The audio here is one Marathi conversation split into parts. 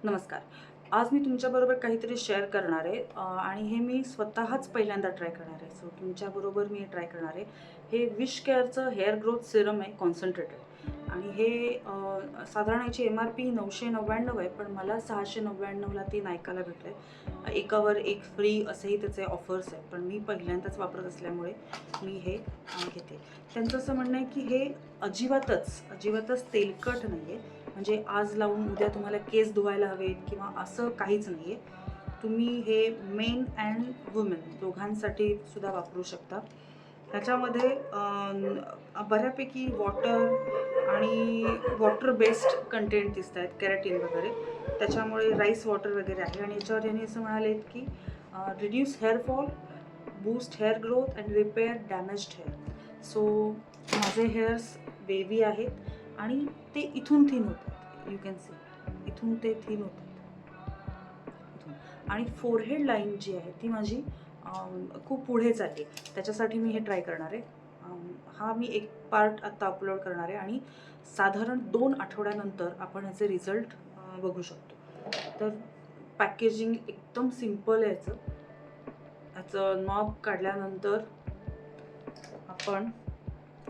नमस्कार. आज मी तुमच्याबरोबर काहीतरी शेअर करणार आहे आणि हे मी स्वतःच पहिल्यांदा ट्राय करणार आहे. सो तुमच्याबरोबर मी हे ट्राय करणार आहे. हे विश केअरचं हेअर ग्रोथ सिरम आहे कॉन्सन्ट्रेटेड आणि हे साधारण याची MRP 999 आहे, पण मला 699ला ते नायकाला भेटलं आहे. एकावर एक फ्री असेही त्याचे ऑफर्स आहेत, पण मी पहिल्यांदाच वापरत असल्यामुळे मी हे घेते. त्यांचं असं म्हणणं आहे की हे अजिबातच तेलकट नाही आहे. म्हणजे आज लावून उद्या तुम्हाला केस धुवायला हवेत किंवा असं काहीच नाही आहे. तुम्ही हे मेन अँड वुमेन दोघांसाठी सुद्धा वापरू शकता. ह्याच्यामध्ये बऱ्यापैकी वॉटर बेस्ड कंटेंट दिसत आहेत, केराटीन वगैरे. त्याच्यामुळे राईस वॉटर वगैरे आहे आणि याच्यावर यांनी असं म्हणालेत की reduce hair fall, boost hair growth and repair damaged hair. So माझे हेअर्स वेवी आहेत आणि ते इथून थिन होत आहेत. यू कॅन सी इथून ते थिन होत आहेत इथून. आणि फोरहेड लाईन जी आहे ती माझी खूप पुढे चालली. त्याच्यासाठी मी हे ट्राय करणार आहे. हा मी एक पार्ट आत्ता अपलोड करणार आहे आणि साधारण 2 आठवड्यानंतर आपण ह्याचे रिझल्ट बघू शकतो. तर पॅकेजिंग एकदम सिम्पल आहे ह्याचं नॉब काढल्यानंतर आपण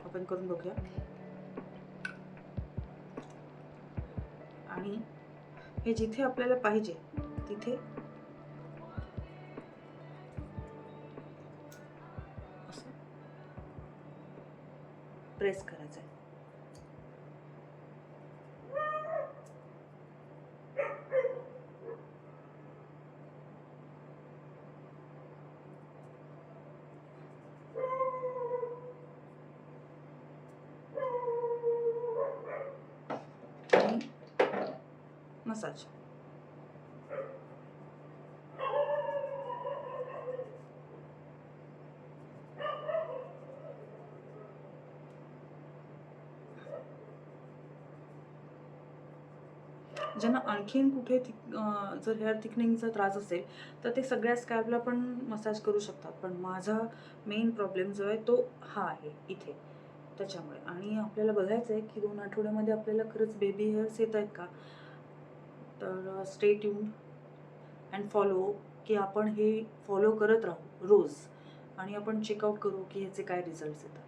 ओपन करून बघूया. आणि हे जिथे आपल्याला पाहिजे तिथे असं प्रेस करायचं आहे. आणि मसाज. ज्यांना आणखीन कुठे जर हेअर थिकनिंगचा त्रास असेल तर ते सगळ्या स्कॅल्पला पण मसाज करू शकतात, पण माझा मेन प्रॉब्लेम जो आहे तो हा आहे इथे. त्याच्यामुळे आणि आपल्याला बघायचं आहे की 2 आठवड्यामध्ये आपल्याला खरंच बेबी हेअर्स येत आहेत का. तर स्टे ट्यून्ड अँड फॉलो, की आपण हे फॉलो करत राहू रोज आणि आपण चेकआउट करू की ह्याचे काय रिझल्ट्स येतात.